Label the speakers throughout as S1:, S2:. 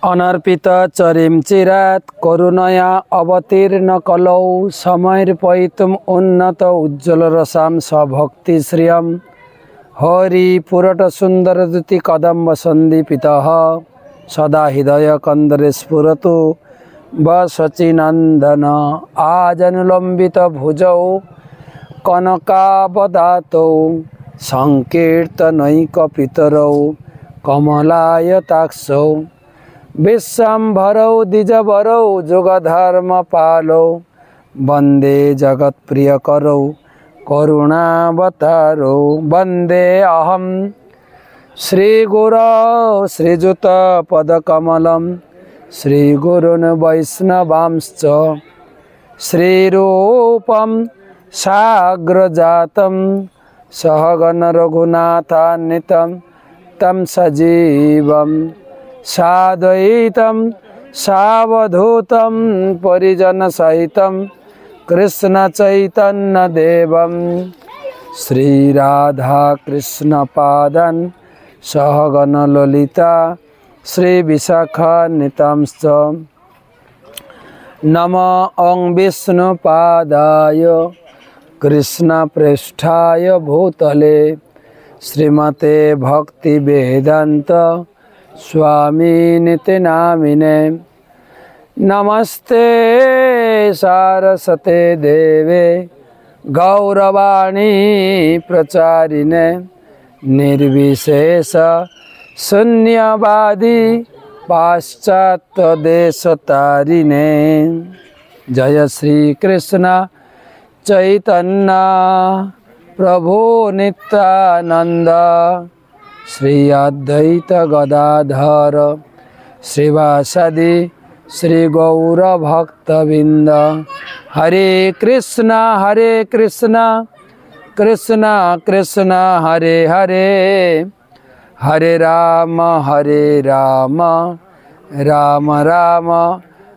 S1: अनर्पित चरिम चिरात करुणया अवतीर्ण कलौ समर्पयितुम् उन्नत उज्ज्वल रसां स्वभक्ति श्रियं हरि पुरट सुंदर दुति कदम्ब संदीपितः सदा हृदय कंदरे स्फुरतु वशचिनंदन आजनुलंबित भुजौ कनकावदातौ संकीर्तनैक पितरौ कमलायताक्षौ विश्वम्भरौ द्विजवरौ जुगधर्म पालौ वंदे जगत प्रिय करौ करुणावतारौ वंदे अहम श्रीगुरौ श्रीजुत पदकमलं श्रीगुरुन् वैष्णवांश्च श्रीरूपं साग्रजातं सहगण रघुनाथान्वितं तं सजीवं साद्वैतं सावधूतं परिजन सहितं कृष्ण चैतन्य देवं श्री राधा कृष्ण पादन सहगण ललिता श्री विशाखान्वितांश्च नमः ओं विष्णुपादाय कृष्ण प्रेष्ठाय भूतले श्रीमते भक्ति वेदांत स्वामी नित्य नामिने नमस्ते सारस्वते देवे गौरवाणी प्रचारिणे निर्विशेष शून्यवादी पाश्चात्य देशतारिणे जय श्री कृष्ण चैतन्य प्रभु नित्यानंद श्री अद्वैत गदाधर श्रीवासदि श्री गौर भक्तबिंद हरे कृष्ण कृष्ण कृष्ण हरे हरे हरे राम राम राम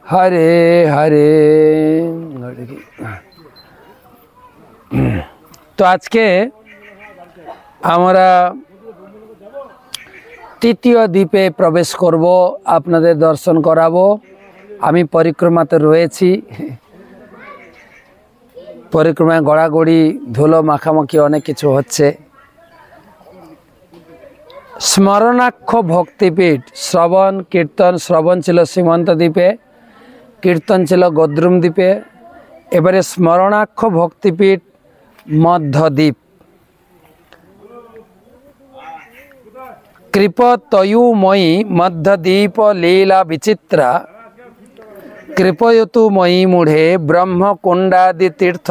S1: हरे हरे। तो आज के हमारा तृतीय द्वीपे प्रवेश करब आपनादेर दर्शन कराबो। आमी परिक्रमाते रयेछि परिक्रमा गड़ागड़ी धुलो माखामाखी अनेक किछु होच्छे। स्मरणाक्ष भक्तिपीठ श्रवण कीर्तन श्रवण छिलो सीमंत द्वीपे कीर्तन छिलो गद्रुम द्वीपे एबारे स्मरणाक्ष भक्तिपीठ मध्यद्वीप कृपतयुमयी मध्यद्वीप लीला विचित्रा कृपयतु मयि मूढ़े ब्रह्मकुंडादि तीर्थ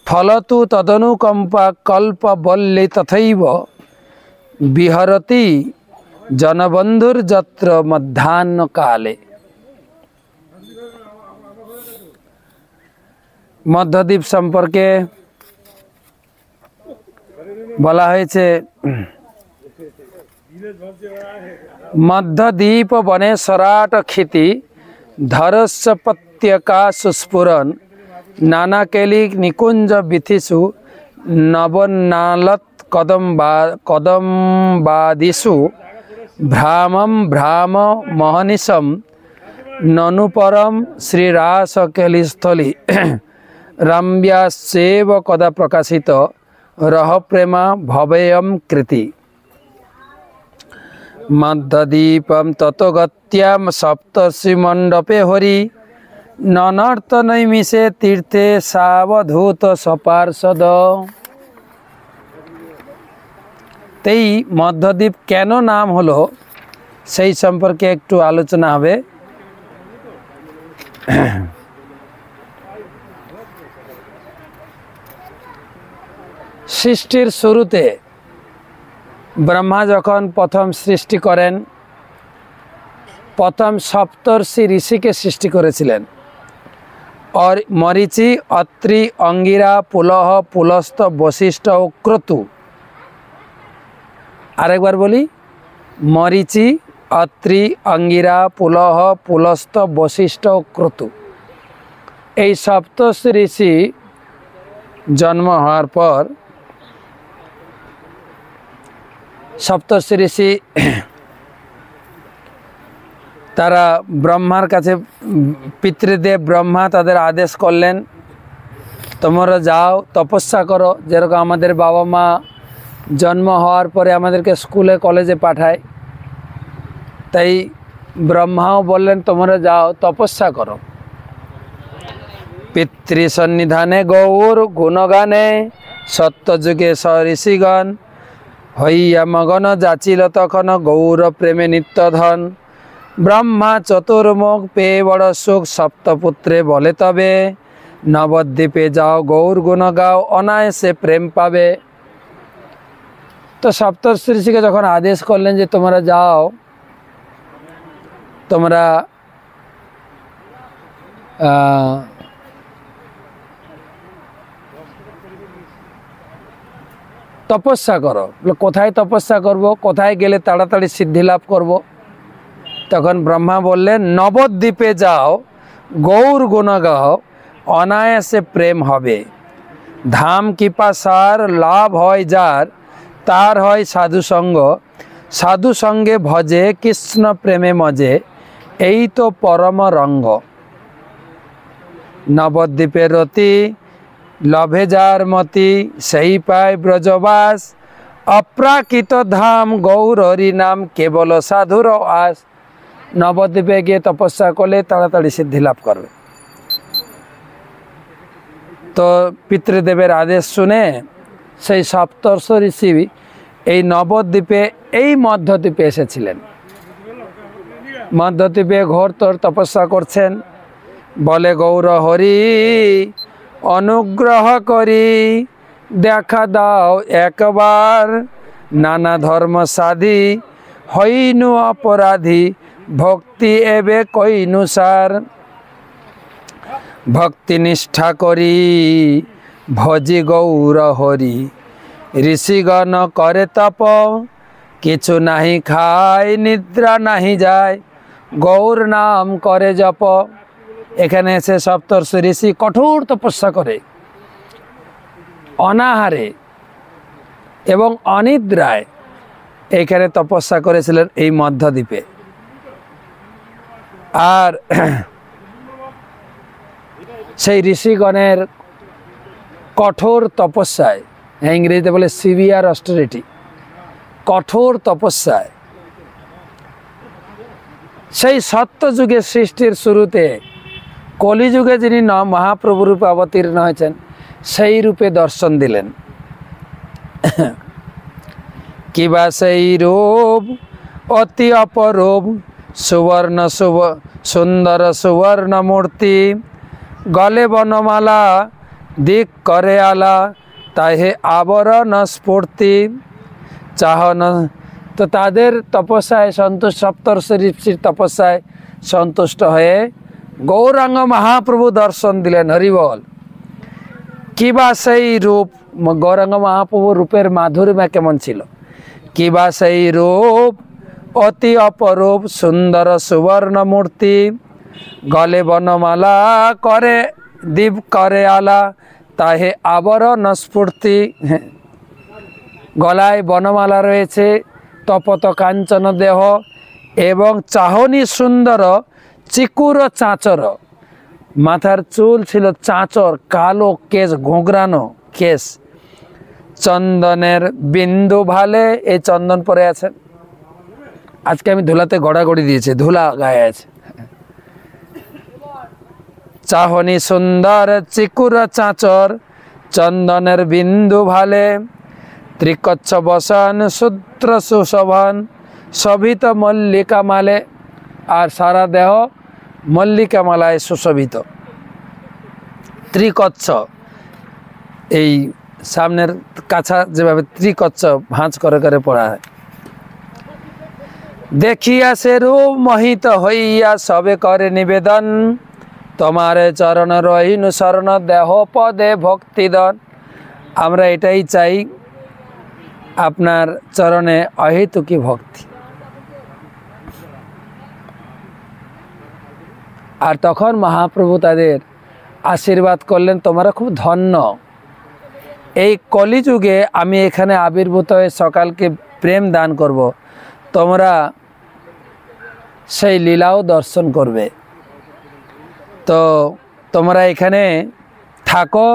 S1: फलतु तदनुकंपा कल्पवल्ली तथैव विहरति जनबंधुर्जत्र मध्याह्न काले। मध्यद्वीप सम्पर्के बला हयेछे मध्यद्वीप बने सराट क्षिति धरस्य पत्यका सुस्फुरन नानाकेली निकुंज विथिषु नवनालत कदम्बादिषु भ्रामं भ्राम महनिशं ननुपरम श्रीरासकेलिस्थली रम्यास्येव कदा प्रकाशित रह प्रेमा भवेयं कृति मध्यद्वीपं ततो गत्यां सप्तर्षि मंडपे हरि ननर्त नैमिषे तीर्थे सावधूत सपार्षद। तेई मध्यद्वीप केन नाम हलो सेई सम्पर्के एकटू आलोचना हबे। सृष्टिर शुरूते ब्रह्मा जखन प्रथम सृष्टि करें प्रथम सप्तर्षि ऋषि के सृष्टि करेছিলেন और मरीचि अत्रि अंगिरा पुलह पुलस्त वशिष्ठ और क्रतु। आरेक बार बोली मरीचि अत्रि अंगिरा पुलह पुलस्त वशिष्ठ और क्रतु। এই सप्तर्षि ऋषि जन्म हওয়ার पर सप्तर्षि ऋषि তারা ব্রহ্মার কাছে পিতৃদেব ব্রহ্মা তাদের আদেশ করলেন, তোমরা যাও তপস্যা করো। যেরকম আমাদের বাবা মা জন্ম হওয়ার পরে আমাদেরকে স্কুলে কলেজে পাঠায়, তাই ব্রহ্মাও বললেন তোমরা যাও তপস্যা করো। পিতৃ সন্নিধানে গৌর গুণগানে সত্যযুগে ঋষিগণ হইয়া মগন যাচিল তখন গৌর প্রেমে নিত্যধন। ব্রহ্মা চতুর্মুখ পেয়ে বড় সুখ সপ্তপুত্রে বলে তবে নবদ্বীপে যাও গৌর গুণ গাও অনায়াসে প্রেম পাবে। তো সপ্তর্ষি ঋষিকে যখন আদেশ করলেন যে তোমরা যাও, তোমরা তপস্যা করো। কোথায় তপস্যা করব, কোথায় গেলে তাড়াতাড়ি সিদ্ধি লাভ করব? তখন ব্রহ্মা বললেন নবদ্বীপে যাও গৌর গুণ গাও অনায়াসে প্রেম হবে। ধাম কৃপা সার লাভ হয় যার, তার হয় সাধুসঙ্গ। সাধু সঙ্গে ভজে কৃষ্ণ প্রেমে মজে, এই তো পরম রঙ্গ। নবদ্বীপের রতি লভে যার মতি, সেই পায় ব্রজবাস। অপ্রাকৃত ধাম গৌরহরি নাম, কেবল সাধুর আস। নবদ্বীপে গিয়ে তপস্যা করলে তাড়াতাড়ি সিদ্ধি লাভ করবে। তো পিতৃদেবের আদেশ শুনে সেই সপ্তর্ষি ঋষি এই নবদ্বীপে এই মধ্যদ্বীপে এসেছিলেন। মধ্যদ্বীপে ঘোরতর তপস্যা করছেন। বলে গৌর হরি অনুগ্রহ করি দেখা দাও একবার, নানা ধর্ম সাধি হইনু অপরাধী, ভক্তি এবে কইনু সার। ভক্তি নিষ্ঠা করি ভজি গৌর হরি, ঋষিগণ করে তপ কিছু নাহি খায়, নিদ্রা নাহি যায় গৌর নাম করে জপ। এখানে এসে সপ্তর্ষি ঋষি কঠোর তপস্যা করে অনাহারে এবং অনিদ্রায় এখানে তপস্যা করেছিলেন এই মধ্যদ্বীপে। আর সেই ঋষিগণের কঠোর তপস্যায়, ইংরেজিতে বলে সিভিয়ার অস্টেরিটি, কঠোর তপস্যায় সেই সত্যযুগের সৃষ্টির শুরুতে কলিযুগে যিনি মহাপ্রভু রূপে অবতীর্ণ হয়েছেন সেই রূপে দর্শন দিলেন। কিবা সেই রূপ অতি অপরূপ, সুবর্ণ সুন্দর সুবর্ণ মূর্তি, গলে বনমালা দিক করে আলা, তাহে আবরণ স্ফূর্তি চাহন। তো তাদের তপস্যায় সন্তুষ্ট, সপ্তর্ষি ঋষির তপস্যায় সন্তুষ্ট হয়ে গৌরাঙ্গ মহাপ্রভু দর্শন দিলেন। হরিবল। কিবা সেই রূপ, গৌরাঙ্গ মহাপ্রভু রূপের মাধুর্যমা কেমন ছিল? কিবা সেই রূপ অতি অপরূপ, সুন্দর সুবর্ণ মূর্তি, গলে বনমালা করে দীপ করে আলা, তাহে আবরণ স্ফূর্তি। গলায় বনমালা রয়েছে, তপত কাঞ্চন দেহ এবং চাহনি সুন্দর চিকুর চাঁচর। মাথার চুল ছিল চাঁচর, কালো কেশ, ঘোঁঘরানো কেশ। চন্দনের বিন্দু ভালে, এই চন্দন পরে আছেন। আজকে আমি ধুলাতে গড়াগড়ি দিয়েছি, ধুলা গায়ে আছে। চাহনি সুন্দর চিকুর চাঁচর, চন্দনের বিন্দু ভালে, ত্রিকচ্ছ বসন সূত্র সুশোভন, শোভিত মল্লিকা মালে। আর সারা দেহ মল্লিকা মালায় সুশোভিত। ত্রিকচ্ছ, এই সামনের কাছা যেভাবে ত্রিকচ্ছ ভাঁজ করে করে পড়া হয়। দেখিয়া সে রূপ মোহিত হইয়া সবে করে নিবেদন, তোমার চরণ রহিনু শরণ দেহ পদে ভক্তিদন। আমরা এটাই চাই, আপনার চরণে অহেতুকি ভক্তি। আর তখন মহাপ্রভু তাদের আশীর্বাদ করলেন, তোমরা খুব ধন্য। এই কলিযুগে আমি এখানে আবির্ভূত হয়ে সকালকে প্রেম দান করব, তোমরা সেই লীলাও দর্শন করবে। তো তোমরা এখানে থাকো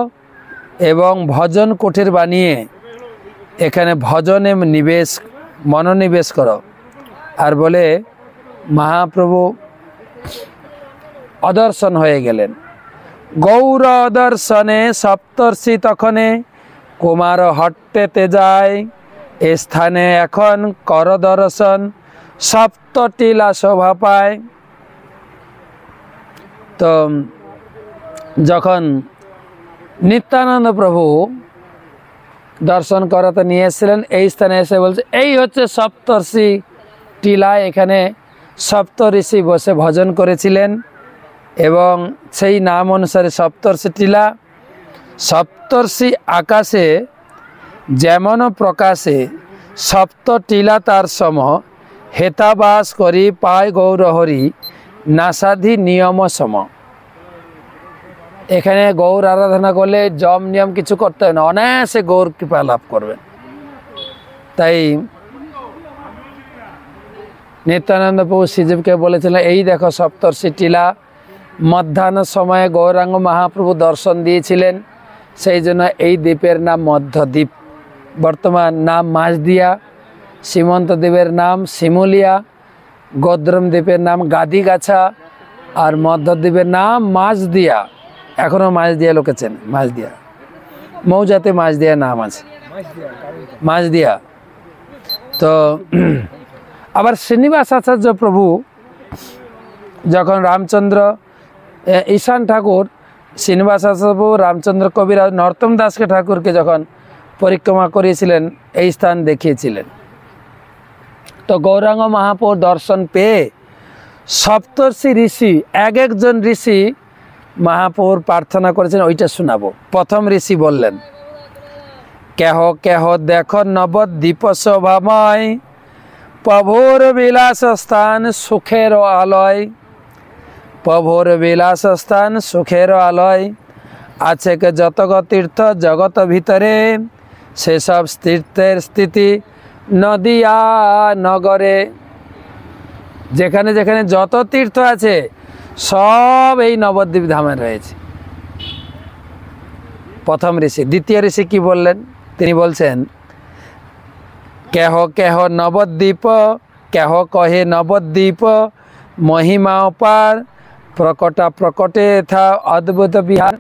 S1: এবং ভজন কুটির বানিয়ে এখানে ভজনে মনোনিবেশ করো। আর বলে মহাপ্রভু অদর্শন হয়ে গেলেন। গৌর দর্শনে সপ্তর্ষি তখনে কুমার হট্টেতে যায়, এ স্থানে এখন কর দর্শন সপ্তটিলা শোভা পায়। তো যখন নিত্যানন্দ প্রভু দর্শন করাতে নিয়ে এসেছিলেন, এই স্থানে এসে বলছে এই হচ্ছে সপ্তর্ষি টিলা, এখানে সপ্ত ঋষি বসে ভজন করেছিলেন এবং সেই নাম অনুসারে সপ্তর্ষি টিলা। সপ্তর্ষি আকাশে যেমন প্রকাশে সপ্ত টিলা তার সম, হেতাবাস করি পায় গৌরহরি নাসাধি নিয়ম সম। এখানে গৌর আরাধনা করলে জম নিয়ম কিছু করতে হয় না, অনায়াসে গৌর কৃপা লাভ করবেন। তাই নিত্যানন্দ প্রভু শ্রীজীবকে বলেছিলেন এই দেখো সপ্তর্ষি টিলা। মধ্যাহ্ন সময়ে গৌরাঙ্গ মহাপ্রভু দর্শন দিয়েছিলেন, সেই জন্য এই দ্বীপের নাম মধ্যদ্বীপ। বর্তমান নাম মাঝদিয়া, সীমন্ত দ্বীপের নাম শিমুলিয়া, গদ্রম দ্বীপের নাম গাদিগাছা, আর মধ্যদ্বীপের নাম মাঝদিয়া। এখনও মাঝদিয়া লোকে চেনে, মাঝদিয়া মৌজাতে মাঝদিয়া নাম আছে, মাঝদিয়া। তো আবার শ্রীনিবাস আচার্য প্রভু যখন রামচন্দ্র ঈশান ঠাকুর, শ্রীনিবাস আচার্য প্রভু রামচন্দ্র কবিরাজ নরোত্তম দাসকে ঠাকুরকে যখন পরিক্রমা করিয়েছিলেন এই স্থান দেখিয়েছিলেন। তো গৌরাঙ্গ মহাপ্রভুর দর্শন পেয়ে সপ্তর্ষি ঋষি এক একজন ঋষি মহাপ্রভুর প্রার্থনা করেছেন, ওইটা শোনাবো। প্রথম ঋষি বললেন, কেহ কেহ দেখো নবদ্বীপ শোভাময়, প্রভুর বিলাস স্থান সুখের আলয়। প্রভুর বিলাস স্থান সুখের আলয়, আছে কে যতগ তীর্থ জগত ভিতরে, সেসব তীর্থের স্থিতি নদিয়া নগরে। যেখানে যেখানে যত তীর্থ আছে সব এই নবদ্বীপ ধামে রয়েছে। প্রথম ঋষি। দ্বিতীয় ঋষি কি বললেন? তিনি বলছেন, কেহ কেহ নবদ্বীপ, কেহ কহে নবদ্বীপ মহিমা অপার, প্রকটা প্রকটে থা অদ্ভুত বিহার।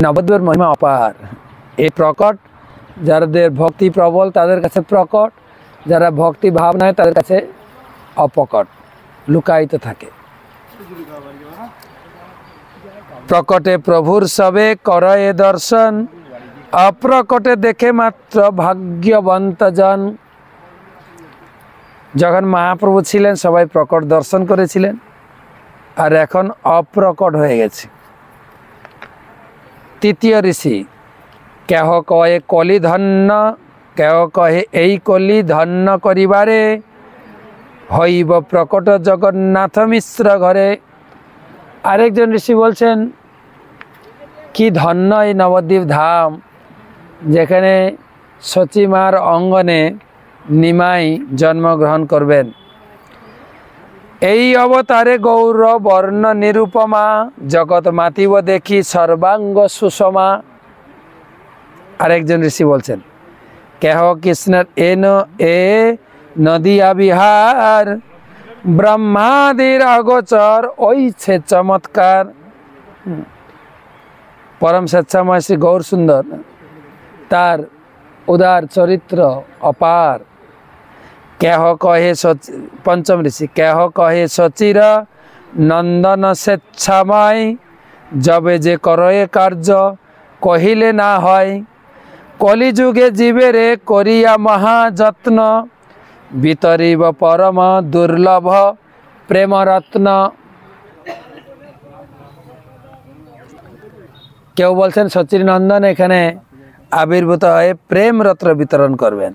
S1: নবদ্বীপের মহিমা অপার, এই প্রকট যাদের ভক্তি প্রবল তাদের কাছে প্রকট, যারা ভক্তি ভাব নয় তাদের কাছে অপ্রকট, লুকায়িত থাকে। প্রকটে প্রভুর সবে করয়ে দর্শন, অপ্রকটে দেখে মাত্র ভাগ্যবন্ত জন। যখন মহাপ্রভু ছিলেন সবাই প্রকট দর্শন করেছিলেন, আর এখন অপ্রকট হয়ে গেছে। তৃতীয় ঋষি, কেহ কহে কলি ধন্য, কেহ কহে এই কলি ধন্য করিবারে, হইব প্রকট জগন্নাথ মিশ্র ঘরে। আরেকজন ঋষি বলছেন, কি ধন্য এই নবদ্বীপ ধাম, যেখানে সচিমার অঙ্গনে নিমাই জন্মগ্রহণ করবেন। এই অবতারে গৌর বর্ণ নিরুপমা, জগৎ মাতিব দেখি সর্বাঙ্গ সুষমা। আরেকজন ঋষি বলছেন, কেহ কৃষ্ণের এ নদিয়া বিহার, ব্রহ্মাদির অগোচর ওইছে চমৎকার। পরম স্বেচ্ছাময় শ্রী গৌর সুন্দর, তার উদার চরিত্র অপার। কেহ কহে পঞ্চম ঋষি, কেহ কহে সচির নন্দন স্বেচ্ছাময়, যবে যে করয়ে কার্য কহিলে না হয়। কলিযুগে জীবেরে করিয়া মহাযত্ন, বিতরিব পরম দুর্লভ প্রেমরত্ন। কেউ বলছেন সচির নন্দন এখানে আবির্ভূত হয়ে প্রেম রত্ন বিতরণ করবেন।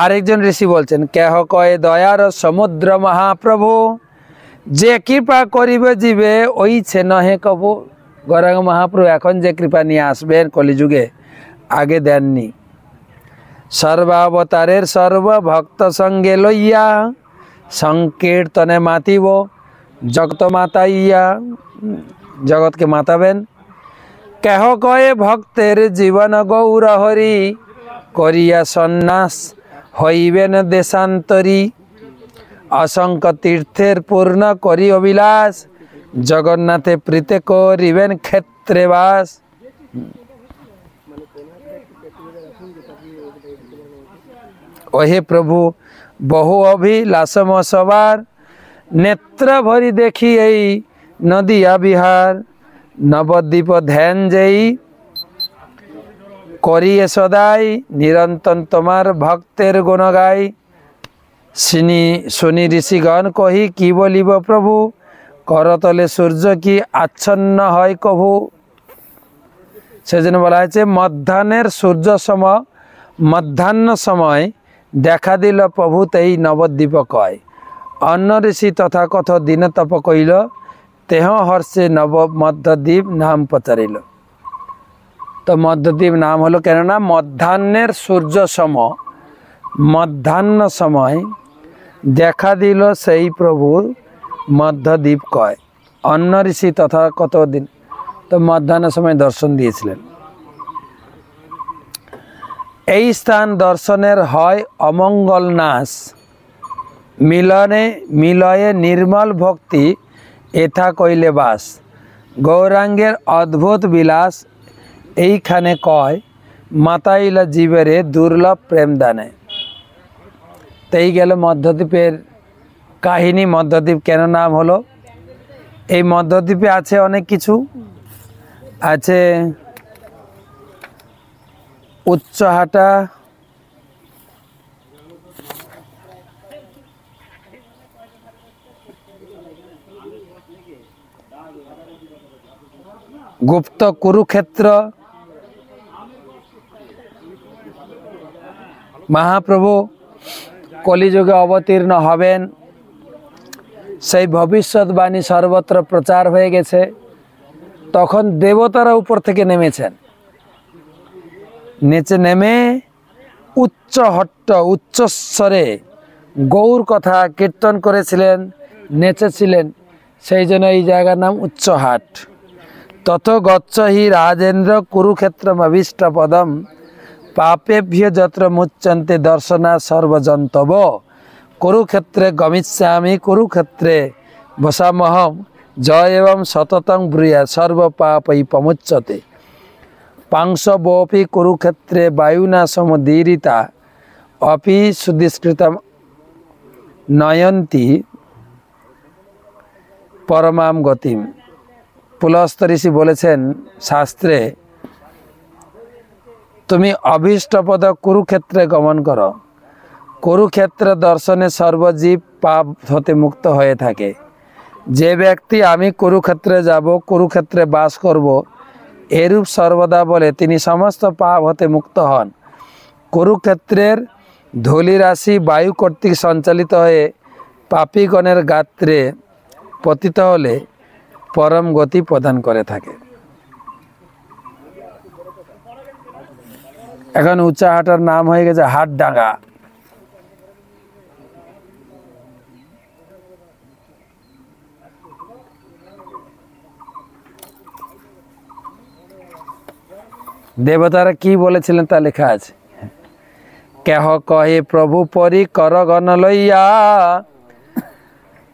S1: আরেকজন ঋষি বলছেন, কেহ কয়ে দয়ার সমুদ্র মহাপ্রভু, যে কৃপা করিবে জীবে ওইছে নহে কবু। গৌরাঙ্গ মহাপ্রভু এখন যে কৃপা নিয়ে আসবেন কলিযুগে, আগে দেননি। সর্বাবতারের সর্বভক্ত সঙ্গে লইয়া, সংকীর্তনে মাতিব জগত মাতাইয়া, জগৎকে মাতাবেন। কেহ কয়ে ভক্তের জীবন গৌর হরি, করিয়া সন্ন্যাস হইবেন দেশান্তরী। অসংখ্য তীর্থের পূর্ণ করি অবিলাস, জগন্নাথে প্রীতে করিবেন ক্ষেত্রে বাস। ওহে প্রভু বহু অভিলাষম সবার, নেত্র ভরি দেখি এই নদিয়া বিহার। নবদ্বীপ ধ্যান যেই করিয়ে সদাই, নিরন্তর তোমার ভক্তের গুণ গাই। শুনি ঋষিগণ কহি কি বলিব প্রভু, করতলে সূর্য কি আচ্ছন্ন হয় কভু। সেজন্য বলা হয়েছে মধ্যাহ্নের সূর্য সম মধ্যাহ্ন সময় দেখা দিল প্রভু তেই নবদ্বীপ কয়। অন্য ঋষি তথাকথ দিন তপ কইল, তেহ হর্ষে নব মধ্যদ্বীপ নাম পচারিল। তো মধ্যদ্বীপ নাম হলো কেননা মধ্যাহ্নের সূর্য সম মধ্যাহ্ন সময় দেখা দিল সেই প্রভু মধ্যদ্বীপ কয়। অন্য ঋষি তথাকথ দিন, তো মধ্যাহ্ন সময় দর্শন দিয়েছিলেন। এই স্থান দর্শনের হয় অমঙ্গল নাশ, মিলয়ে নির্মল ভক্তি এথা কইলে বাস। গৌরাঙ্গের অদ্ভুত বিলাস এইখানে কয়, মাতাইলা জীবেরে দুর্লভ প্রেম দানে। তাই গেল মধ্যদ্বীপের কাহিনী। মধ্যদ্বীপ কেন নাম হলো? এই মধ্যদ্বীপে আছে অনেক কিছু, আছে উচ্চহাটা, গুপ্ত কুরুক্ষেত্র, মহাপ্রভু কলিযুগে অবতীর্ণ হবেন সেই ভবিষ্যৎবাণী সর্বত্র প্রচার হয়ে গেছে। তখন দেবতারা উপর থেকে নেমেছেন, নিচে নেমে উচ্চস্বরে গৌর কথা কীর্তন করেছিলেন, নেচেছিলেন। সেই জন্য এই জায়গার নাম উচ্চহাট। তত গচ্ছহি রাজেন্দ্র কুরুক্ষেত্রম অভীষ্ট পদম, পাপেভ্য যত্র মুচ্যন্তে দর্শনা সর্বজন্তব। কুরুক্ষেত্রে গমিষ্যামি কুরুক্ষেত্রে বসামহম, জয় এবং সততং ব্রূয়া সর্বপাপৈ প্রমুচ্যতে। পাংশবোপি কুরুক্ষেত্রে বায়ুনা সমুদীরিতা, অপি সুদীষ্কৃতম নয়ন্তি পরমাম গতিম। পুলস্ত্য ঋষি বলেছেন শাস্ত্রে, তুমি অভীষ্টপদ কুরুক্ষেত্রে গমন করো। কুরুক্ষেত্র দর্শনে সর্বজীব পাপ হতে মুক্ত হয়ে থাকে। যে ব্যক্তি আমি কুরুক্ষেত্রে যাব, কুরুক্ষেত্রে বাস করব, এরূপ সর্বদা বলে তিনি সমস্ত পাপ হতে মুক্ত হন। কুরুক্ষেত্রের ধূলিরাশি বায়ু কর্তৃক সঞ্চালিত হয়ে পাপীগণের গাত্রে পতিত হলে পরম গতি প্রদান করে থাকে। এখন উচ্চাহাটার নাম হয়ে গেছে হাটডাঙ্গা। দেবতারা কি বলেছিলেন তা লেখা আছে। কেহ কহে প্রভু পরি কর গণ লইয়া,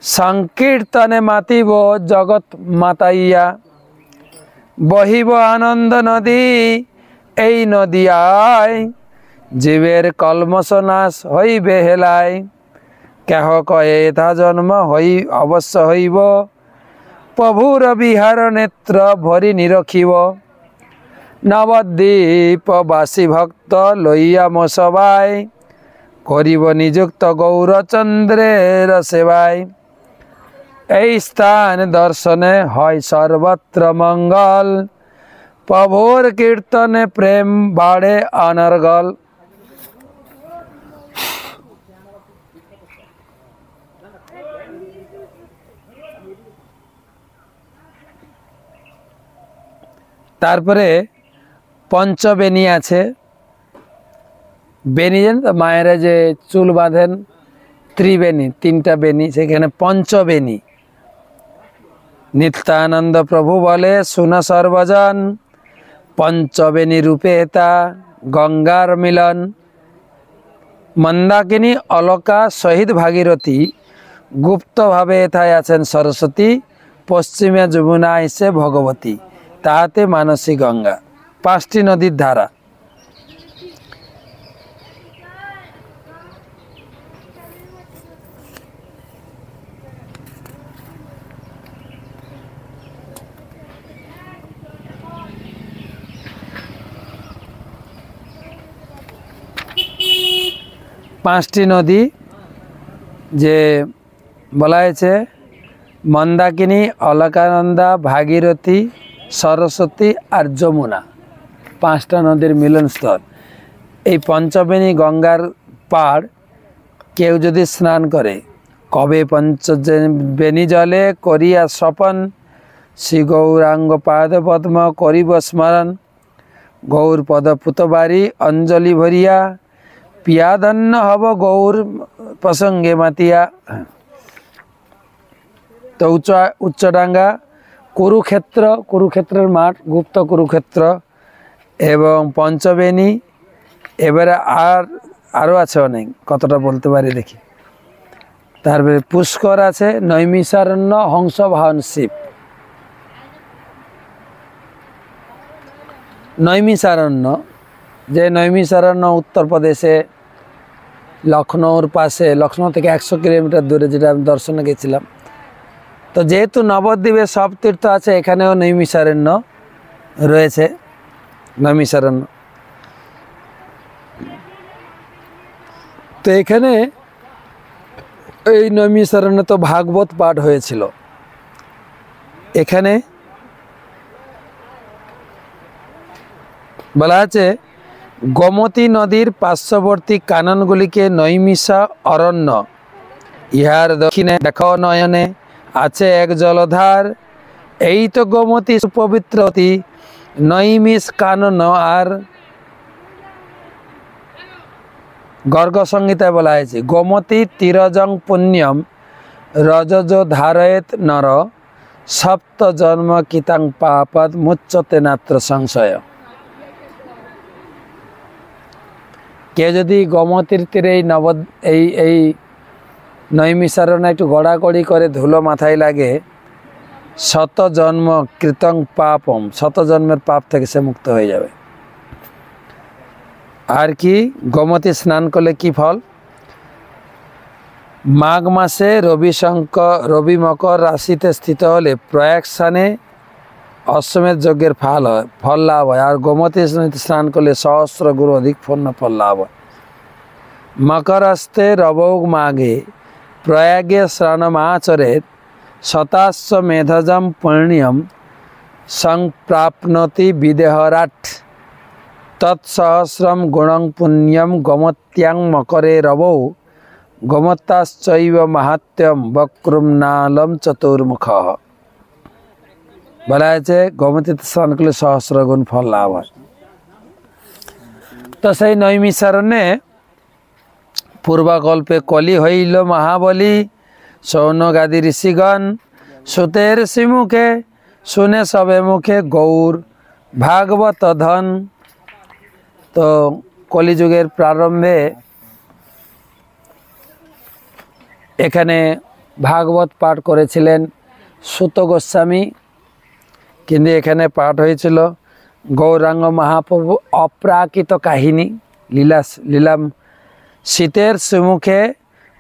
S1: সংকীর্তনে মাতিব জগৎ মাতাইয়া। বহিব আনন্দ নদী এই নদিয়ায়, জীবের কলমশ নাশ হইবে হেলায়। কেহ কহে এথা জন্ম হই অবশ্য হইব, প্রভুর বিহার নেত্র ভরি নিরখিব। নবদ্বীপবাসী ভক্ত লইয়া মসবাই, করিব নিযুক্ত গৌরচন্দ্রের সেবায়। এই স্থান দর্শনে হয় সর্বত্র মঙ্গল, প্রভুর কীর্তনে প্রেম বাড়ে অনর্গল। তারপরে পঞ্চবেণী আছে। বেণী জানেন তো, মায়েরা যে চুল বাঁধেন त्रिवेणी तीनटा बेनी सेखाने पंचबेनी। नित्यानंद प्रभु बोले सुन सर्वजन पंचबेनी रूपे ता गंगार मिलन। मंदाकिनी अलका शहीद भागीरथी गुप्त भावे एथाय आছেন सरस्वती पश्चिमे যমুনা आइसे भगवती ताहाते मानसी गंगा। पाँचटी नदीर धारा। पाँचटी नदी जे बला है मंदाकिनी अलकानंदा भागीरथी सरस्वती और যমুনা पाँचटा नदीर मिलन स्थल। এই पंचबेनी गंगार पाड़ केउ यदि स्नान करे कबे पंचबेनी जले करिया सपन श्री गौरांग पाद पद्म करिब स्मरण। गौर पद पुतबारी अंजलि भरिया पियाधन्न हब गौर प्रसंगे मातिया। तो उच्चडांगा कुरुक्षेत्र कुरुक्षेत्र माठ गुप्त कुरुक्षेत्र एवं पंचबेनी एबारे आरो आछे अनेक कतटा बोलते पारी देखी। तारपरे पुष्कर आछे नैमिषारण्य हंस वाहन शिव। नैमिषारण्य जे नैमिषारण्य उत्तर प्रदेशे लखनऊर पाशे लखनऊ থেকে 100 किलोमीटर दूरे जेटा दर्शन गेছিলাম। तो जेहेतु नवद्वीपे सब तीर्थ आछे एखानेও नैमिषारण्य रयेछे। नैमिषारण्य तो एखाने এই नैमिषारण्य तो भागवत पाठ হয়েছিল। এখানে বলা আছে गोमती नदीर पार्श्ववर्ती काननगुली के नैमिषा अरण्य। इहार दक्षिणे देखो नयने आछे एक जलधार। এই तो गोमती सुपवित्रती नैमिष कानन और गर्ग संहिता बला है गोमती तीरजं पुण्यम रजजो धारयेत नर सप्त जन्म कितां पापद मुच्यते नात्र संशय। के जदि गोमतीर तीरे नैमिषारण्य एक गड़ागड़ी करे धूलो माथाय लागे शत जन्म कृतं पापम शत जन्मेर पाप थेके से मुक्त हो जाबे। आर कि गोमती स्नान करले कि फल माघ मासे रवि मकर राशिते स्थित हले प्रयाग स्थाने अश्वमेध यज्ञेर फल लाभ है। और गोमती स्नान करले सहस्र गुरु अधिक पूर्ण फल लाभ है। मकरस्ते रवौग माघे प्रयागे स्नानमाचरेत शताश्वमेधजं पुण्यम संप्राप्नोति विदेहराट तत्सहस्रम गुणं पुण्यम गोमत्यां मकरे रवौ गोमत्ताश्चैव माहात्म्यम वक्रमनालम चतुर्मुख। बला है गोमती स्नान करले सहस्र गुण फल लाभ है। तो से नैमिषारण्य पूर्वकल्पे कलि हईल महाबली सौनगादी ऋषिगण सुतेर श्रीमुखे सुने सबे मुखे गौर भागवत धन। तो कलिजुगेर प्रारम्भे एखाने भागवत पाठ करेছিলেন सूत गोस्वामी। किन्तु एखाने पाठ হয়েছিল गौरांग महाप्रभु अप्राकृत काहिनी लीला लीला शीतेर श्रीमुखे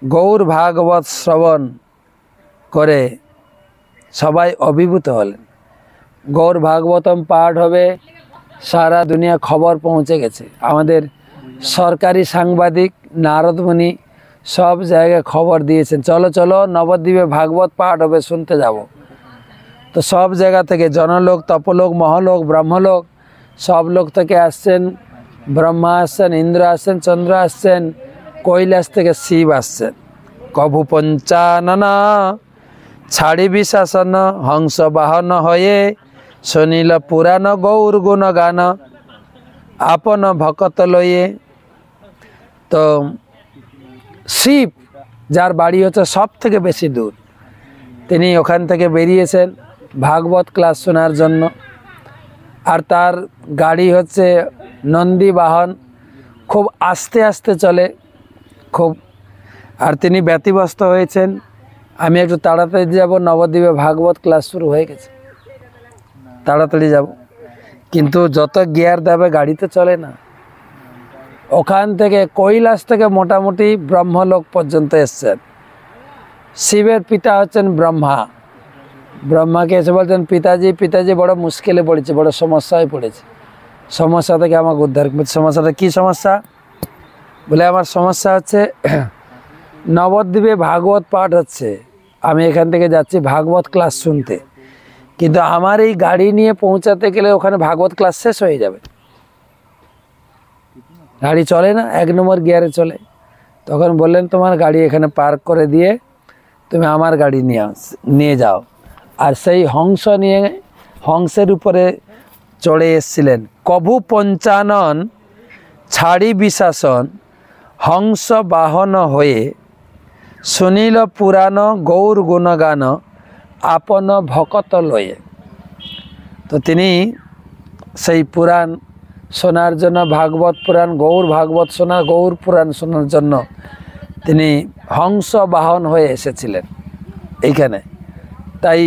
S1: गौर भागवत श्रवण करे सबाई अभिभूत हलेन। गौर भागवतम पाठ होबे सारा दुनिया खबर पहुँचे गेছে। आमादेर सरकारी सांबादिक नारद मुनि सब जगह खबर दिएছেন चलो चलो नवद्वीपे भागवत पाठ होबे सुनते जाबो। तो सब जगह থেকে जनलोक तपलोक महलोक ब्रह्मलोक सब लोक থেকে আসছেন। ब्रह्मा आसছেন इंद्र आसছেন चंद्र आसছেন কৈলাস থেকে शिव आसছেন। कभु पंचानन छाड़ी विशासन हंस वाहन हये सुनील पुराण गौर गुण गान आपन भकत लये। तो शिव যার বাড়ি হচ্ছে সব থেকে বেশি দূর, তিনি ওখান থেকে বেরিয়েছেন ভাগবত ক্লাস শোনার জন্য। আর তার গাড়ি হচ্ছে নন্দী বাহন, খুব আস্তে আস্তে চলে খুব। আর তিনি ব্যতিব্যস্ত হয়েছেন, আমি একটু তাড়াতাড়ি যাব, নবদ্বীপে ভাগবত ক্লাস শুরু হয়ে গেছে, তাড়াতাড়ি যাব। কিন্তু যত গিয়ার দেবে গাড়িতে চলে না। ওখান থেকে কৈলাস থেকে মোটামুটি ব্রহ্মলোক পর্যন্ত এসছেন। শিবের পিতা হচ্ছেন ব্রহ্মা। ব্রহ্মাকে এসে বলছেন, পিতাজি পিতাজি বড় মুশকিলে পড়েছে, বড় সমস্যায় পড়েছে, সমস্যা থেকে আমাকে উদ্ধার। সমস্যাটা কী সমস্যা? বলে আমার সমস্যা হচ্ছে নবদ্বীপে ভাগবত পাঠ হচ্ছে, আমি এখান থেকে যাচ্ছি ভাগবত ক্লাস শুনতে, কিন্তু আমার এই গাড়ি নিয়ে পৌঁছাতে গেলে ওখানে ভাগবত ক্লাস শেষ হয়ে যাবে, গাড়ি চলে না, 1 নম্বর গিয়ারে চলে। তখন বললেন, তোমার গাড়ি এখানে পার্ক করে দিয়ে তুমি আমার গাড়ি নিয়ে যাও। আর সেই হংস নিয়ে, হংসের উপরে চড়ে এসছিলেন। কভু পঞ্চানন ছাড়ি বিশাসন, হংস বাহন হয়ে শুনিল পুরাণ গৌর গুণগান, আপন ভকত লয়ে। তো তিনি সেই পুরাণ শোনার জন্য, ভাগবত পুরাণ, গৌর ভাগবত শোনা, গৌর পুরাণ শোনার জন্য তিনি হংস বাহন হয়ে এসেছিলেন এইখানে। তাই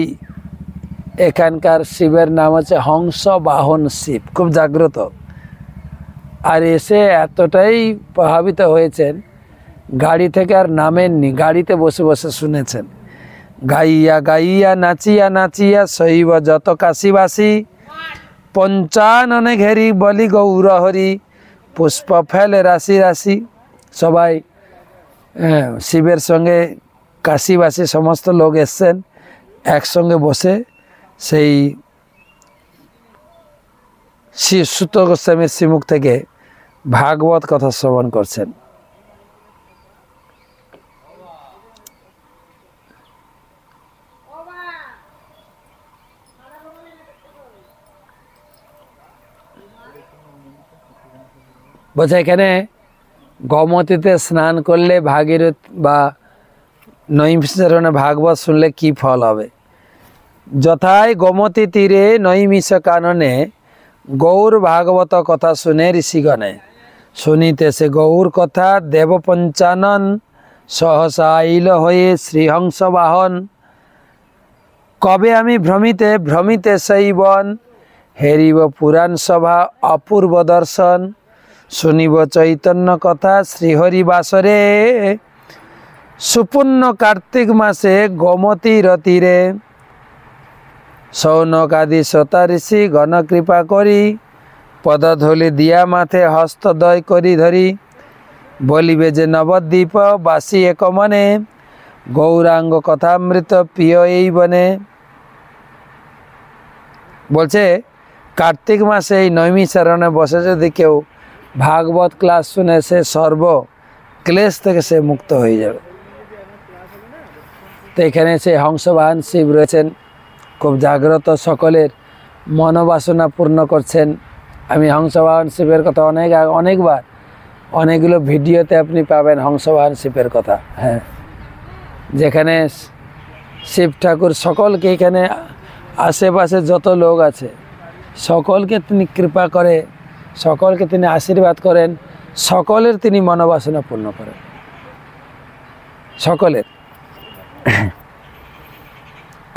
S1: এখানকার শিবের নাম হচ্ছে হংস বাহন শিব, খুব জাগ্রত। আর এসে এতটাই প্রভাবিত হয়েছেন, গাড়ি থেকে আর নামেননি, গাড়িতে বসে বসে শুনেছেন। গাইয়া গাইয়া নাচিয়া নাচিয়া শৈব যত কাশীবাসী, পঞ্চাননে ঘেরি বলি গৌর হরি, পুষ্প ফেলে রাশি রাশি। সবাই শিবের সঙ্গে কাশীবাসী সমস্ত লোক এসছেন, একসঙ্গে বসে সেই সুত গোস্বামীর শ্রীমুখ থেকে ভাগবত কথা শ্রবণ করছেন। বলছে এখানে গোমতীতে স্নান করলে, ভাগীরথ বা নৈমিষারণ্যে ভাগবত শুনলে কি ফল হবে? যথায় গোমতী তীরে নৈমিষ কাননে, গৌর ভাগবত কথা শুনে ঋষিগণে। শুনিতেছে গৌর কথা দেব পঞ্চানন, সহসা আইল হয়ে শ্রীহংস বাহন। কবে আমি ভ্রমিতে ভ্রমিতে সেই বন, হেরিব পুরাণ সভা অপূর্ব দর্শন। শুনিব চৈতন্য কথা শ্রীহরি বাসরে, সুপূর্ণ কার্তিক মাসে গোমতীর তীরে। সৌনক আদি শতা ঋষি গণ কৃপা করি, পদধূলি দিয়া মাথে হস্তদয় করি ধরি। বলিবে যে নবদ্বীপ বাসী এক মনে, গৌরাঙ্গ কথামৃত প্রিয় এই বনে। বলছে কার্তিক মাসে এই নৈমিষারণ্যে বসে যদি কেউ ভাগবত ক্লাস শুনে, সে সর্ব ক্লেশ থেকে সে মুক্ত হয়ে যাবে। তো এখানে সে হংসবাহন শিব রয়েছেন, খুব জাগ্রত, সকলের মনোবাসনা পূর্ণ করছেন। আমি হংসবাহন শিবের কথা অনেকবার অনেকগুলো ভিডিওতে আপনি পাবেন হংসবাহন শিবের কথা। হ্যাঁ, যেখানে শিব ঠাকুর সকলকে, এখানে আশেপাশে যত লোক আছে সকলকে তিনি কৃপা করে, সকলকে তিনি আশীর্বাদ করেন, সকলের তিনি মনোবাসনা পূর্ণ করেন, সকলের।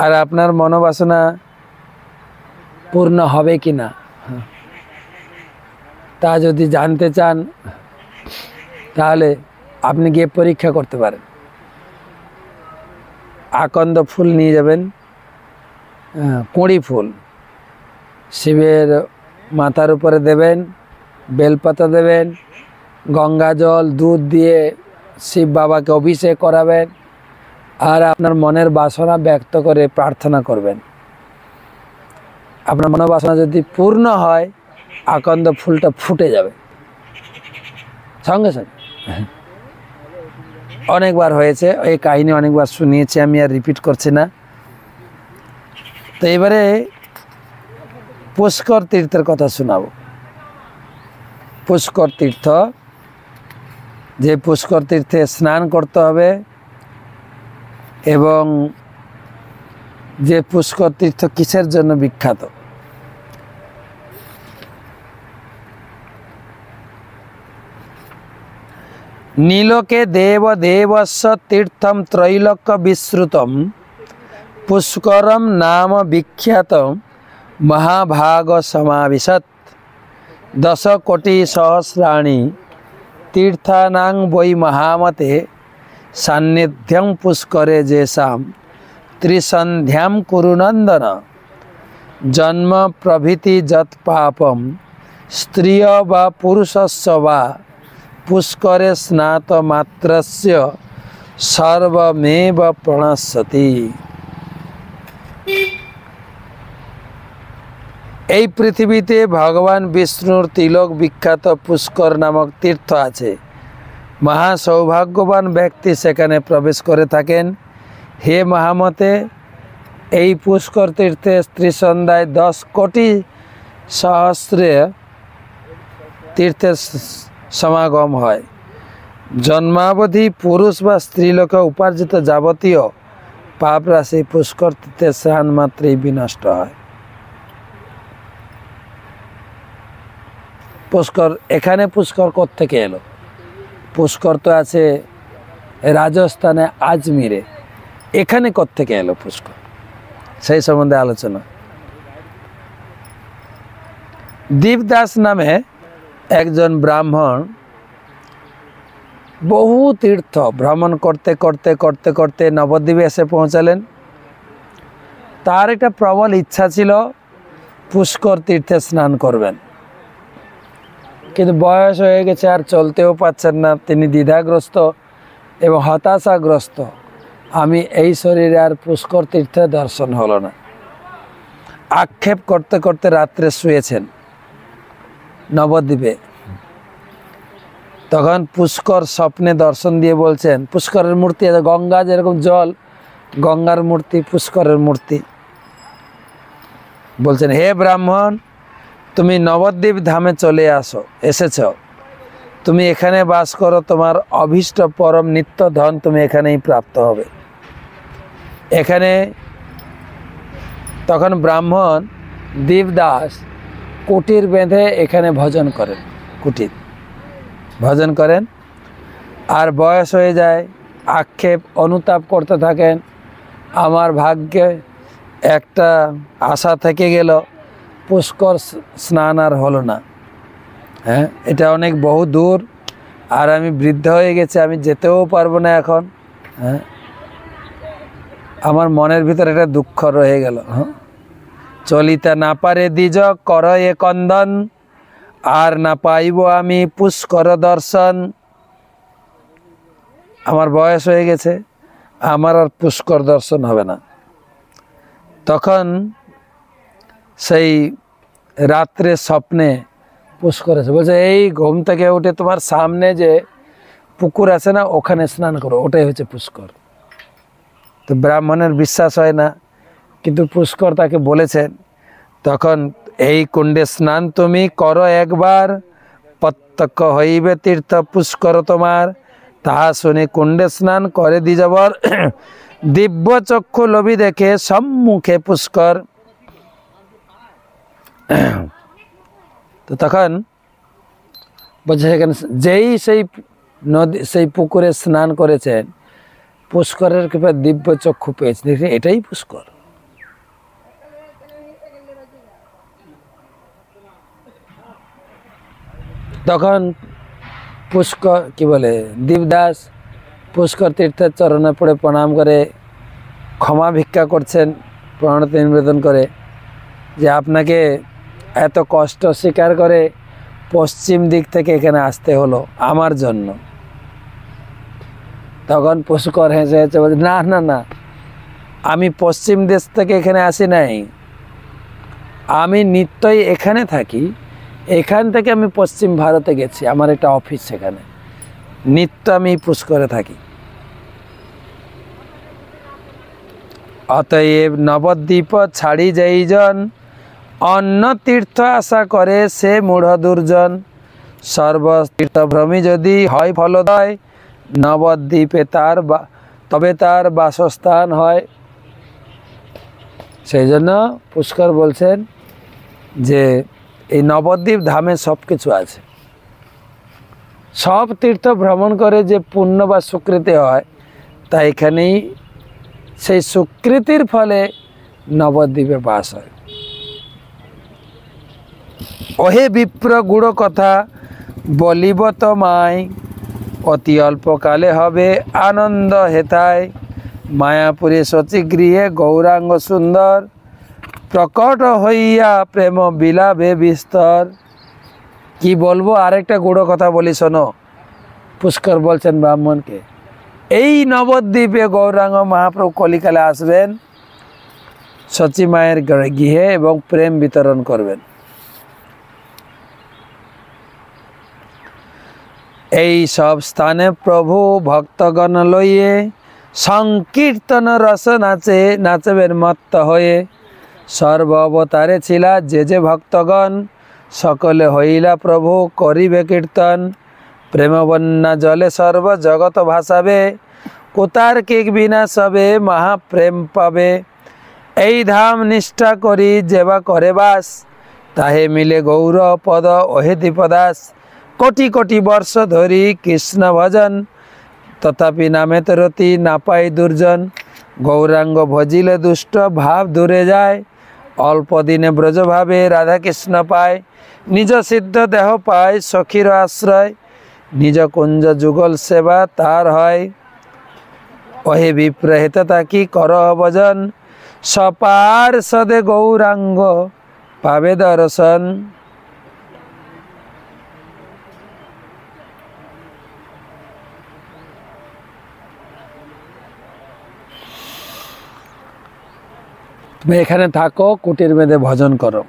S1: আর আপনার মনোবাসনা পূর্ণ হবে কি না তা যদি জানতে চান, তাহলে আপনি গিয়ে পরীক্ষা করতে পারেন। আকন্দ ফুল নিয়ে যাবেন, কুঁড়ি ফুল শিবের মাথার উপরে দেবেন, বেলপাতা দেবেন, গঙ্গা জল দুধ দিয়ে শিব বাবাকে অভিষেক করাবেন, আর আপনার মনের বাসনা ব্যক্ত করে প্রার্থনা করবেন। আপনার মনোবাসনা যদি পূর্ণ হয়, আকন্দ ফুলটা ফুটে যাবে সঙ্গে সঙ্গে। অনেকবার হয়েছে, এই কাহিনী অনেকবার শুনিয়েছি, আমি আর রিপিট করছি না। তো এবারে পুষ্কর তীর্থের কথা শোনাবো। পুষ্কর তীর্থ, যে পুষ্কর তীর্থে স্নান করতে হবে, এবং যে পুষ্কর তীর্থ কিসের জন্য বিখ্যাত? নীলকে দেব দেবস্য তীর্থম ত্রৈলোক্য বিশ্রুতম পুষ্করম নাম বিখ্যাত महाभाग समाविशत 10 कोटि सहस्राणि तीर्थानां वै महामते सान्निध्यं पुष्करे जेषां त्रिसन्ध्यां कुरुनन्दन जन्म प्रभृति जत् पापं स्त्रिय वा पुरुषस्य वा पुष्करे स्नात मात्रस्य सर्वमेव प्रणश्यति। এই পৃথিবীতে ভগবান বিষ্ণুর তিলক বিখ্যাত পুষ্কর নামক তীর্থ আছে। মহা সৌভাগ্যবান ব্যক্তি সেখানে প্রবেশ করে থাকেন। হে মহামতে, এই পুষ্কর তীর্থে স্ত্রী সন্ধ্যায় 10 কোটি সহস্রে তীর্থের সমাগম হয়। জন্মাবধি পুরুষ বা স্ত্রীলোকে উপার্জিত যাবতীয় পাপ রাশি পুষ্কর তীর্থে স্নান মাত্রেই বিনষ্ট হয়। পুষ্কর, এখানে পুষ্কর কোত্থেকে এলো? পুষ্কর তো আছে রাজস্থানে আজমিরে, এখানে কোত্থেকে এলো পুষ্কর, সেই সম্বন্ধে আলোচনা। দীপদাস নামে একজন ব্রাহ্মণ বহু তীর্থ ভ্রমণ করতে করতে করতে করতে নবদ্বীপে এসে পৌঁছালেন। তার একটা প্রবল ইচ্ছা ছিল পুষ্কর তীর্থে স্নান করবেন, কিন্তু বয়স হয়ে গেছে, আর চলতেও পারছেন না। তিনি দ্বিধাগ্রস্ত এবং হতাশাগ্রস্ত। আমি এই শরীরে আর পুষ্কর তীর্থে দর্শন হলো না। আক্ষেপ করতে করতে রাত্রে শুয়েছেন নবদ্বীপে। তখন পুষ্কর স্বপ্নে দর্শন দিয়ে বলছেন, পুষ্করের মূর্তি আছে, গঙ্গা যেরকম জল, গঙ্গার মূর্তি পুষ্করের মূর্তি। বলছেন, হে ব্রাহ্মণ, তুমি নবদ্বীপ ধামে চলে এসেছ, তুমি এখানে বাস করো, তোমার অভীষ্ট পরম নিত্য ধন তুমি এখানেই প্রাপ্ত হবে। এখানে তখন ব্রাহ্মণ দীপদাস কুটির বেঁধে এখানে ভজন করেন, কুটির ভজন করেন। আর বয়স হয়ে যায়, আক্ষেপ অনুতাপ করতে থাকেন, আমার ভাগ্যে একটা আশা থেকে গেল, পুষ্কর স্নান আর হলো না। হ্যাঁ, এটা অনেক বহু দূর, আর আমি বৃদ্ধ হয়ে গেছি, আমি যেতেও পারবো না এখন। হ্যাঁ, আমার মনের ভিতরে একটা দুঃখ রয়ে গেল। হ্যাঁ, চলিতে না পারে দ্বিজ কর এ কন্দন, আর না পাইব আমি পুষ্কর দর্শন। আমার বয়স হয়ে গেছে, আমার আর পুষ্কর দর্শন হবে না। তখন সেই রাত্রে স্বপ্নে পুষ্কর আছে, বলছে এই ঘুম থেকে উঠে তোমার সামনে যে পুকুর আছে না, ওখানে স্নান করো, ওটাই হচ্ছে পুষ্কর। তো ব্রাহ্মণের বিশ্বাস হয় না, কিন্তু পুষ্কর তাকে বলেছেন। তখন এই কুণ্ডে স্নান তুমি করো একবার, প্রত্যক্ষ হইবে তীর্থ পুষ্কর তোমার। তাহা শুনে কুণ্ডে স্নান করে দ্বিজবর, দিব্য চক্ষু লোভী দেখে সম্মুখে পুষ্কর। তো তখন বলছে, সেখানে যেই সেই নদী, সেই পুকুরে স্নান করেছেন, পুষ্করের কৃপা দিব্য চক্ষু পেয়েছে, দেখে এটাই পুষ্কর। তখন পুষ্কর কি বলে, দীপদাস পুষ্কর তীর্থের চরণে পড়ে প্রণাম করে ক্ষমা ভিক্ষা করছেন, প্রণতি নিবেদন করে যে আপনাকে এত কষ্ট স্বীকার করে পশ্চিম দিক থেকে এখানে আসতে হলো আমার জন্য। তখন পুষ্কর হেসে হেসে বলছে, না না না, আমি পশ্চিম দেশ থেকে এখানে আসি নাই, আমি নিত্যই এখানে থাকি, এখান থেকে আমি পশ্চিম ভারতে গেছি, আমার একটা অফিস সেখানে, নিত্য আমি পুষ্করে থাকি। অতএব নবদ্বীপ ছাড়ি যাইজন, অন্য তীর্থ আশা করে সে মূঢ় দুর্জন। সর্বতীর্থভ্রমী যদি হয় ফলদয়, নবদ্বীপে তার তবে তার বাসস্থান হয়। সেই জন্য পুষ্কর বলছেন যে এই নবদ্বীপ ধামে সব কিছু আছে। সব তীর্থ ভ্রমণ করে যে পুণ্য বা সুকৃতি হয়, তা এখানেই সেই সুকৃতির ফলে নবদ্বীপে বাস হয়। ওহে বিপ্র গুড় কথা বলিব তোমায়, অতি অল্পকালে হবে আনন্দ হেথায়। মায়াপুরে শচীগৃহে গৌরাঙ্গ সুন্দর, প্রকট হইয়া প্রেম বিলাবে বিস্তর। কি বলবো, আরেকটা গুড় কথা বলি শোনো। পুষ্কর বলছেন ব্রাহ্মণকে, এই নবদ্বীপে গৌরাঙ্গ মহাপ্রভু কলিকালে আসবেন, শচী মায়ের গৃহে এবং প্রেম বিতরণ করবেন। এই সব স্থানে প্রভু ভক্তগণ লইয়ে সংকীর্তন রস নাচবেন মত্ত হয়ে। সর্ব অবতারে ছিলা যে যে ভক্তগণ, সকলে হইলা প্রভু করিবে কীর্তন। প্রেম বন্যা জলে সর্ব জগৎ ভাসাবে, কোতার কেক বিনা সবে মহাপ্রেম পাবে। এই ধাম নিষ্ঠা করি যেবা করে বাস, তাহে মিলে গৌর পদ ওহে দীপদাস। কোটি কোটি বর্ষ ধরি কৃষ্ণ ভজন, তথাপি নামেত রতি না পাই দুর্জন। গৌরাঙ্গ ভজিলে দুষ্ট ভাব দূরে যায়, অল্প দিনে ব্রজ ভাবে রাধা কৃষ্ণ পায়। নিজ সিদ্ধ দেহ পায় সখীর আশ্রয়, নিজ কুঞ্জ যুগল সেবা তার হয়। ওহে বিপ্রহেত তাকি কর ভজন, সপার সদে গৌরাঙ্গ পাবে দর্শন। তুমি এখানে থাকো, কুটির বেঁধে ভজন করো।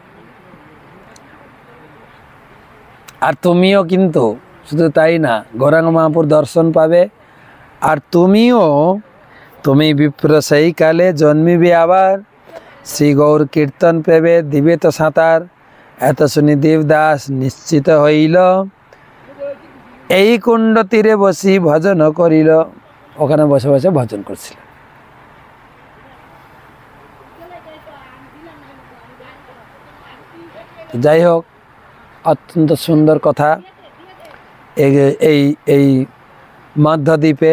S1: আর তুমিও কিন্তু শুধু তাই না, গৌরাঙ্গ মহাপুর দর্শন পাবে। আর তুমি বিপ্র সেই কালে জন্মিবে আবার, শ্রী গৌর কীর্তন পেবে দিবে তো সাঁতার। এত শুনি দেবদাস নিশ্চিত হইল, এই কুণ্ড তীরে বসি ভজন করিল। ওখানে বসে বসে ভজন করছিল। যাই হোক, অত্যন্ত সুন্দর কথা। এই মধ্যদ্বীপে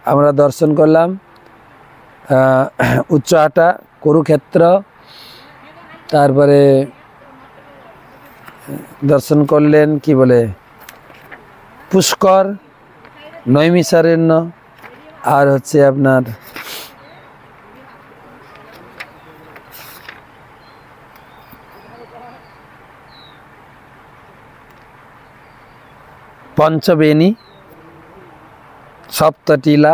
S1: আমরা দর্শন করলাম উচ্চহাটা, কুরুক্ষেত্র, তারপরে দর্শন করলেন কি বলে পুষ্কর, নৈমিষারণ্য, আর হচ্ছে আপনার পঞ্চবেণী, সপ্তটিলা,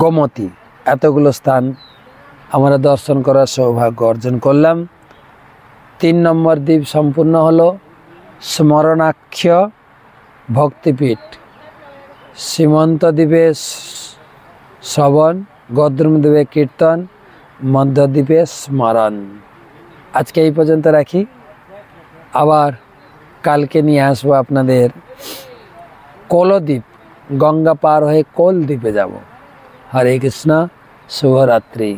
S1: গোমতী, এতগুলো স্থান আমরা দর্শন করার সৌভাগ্য অর্জন করলাম। 3 নম্বর দ্বীপ সম্পূর্ণ হলো। স্মরণাক্ষ ভক্তিপীঠ, সীমন্ত দ্বীপে শ্রবণ, গদ্রুম দ্বীপে কীর্তন, মধ্যদ্বীপে স্মরণ। আজকে এই পর্যন্ত রাখি, আবার কালকে নিয়ে আসবো আপনাদের কোলদ্বীপ, গঙ্গা পার হয়ে কোল দ্বীপে যাব। হরে কৃষ্ণ, শুভরাত্রি।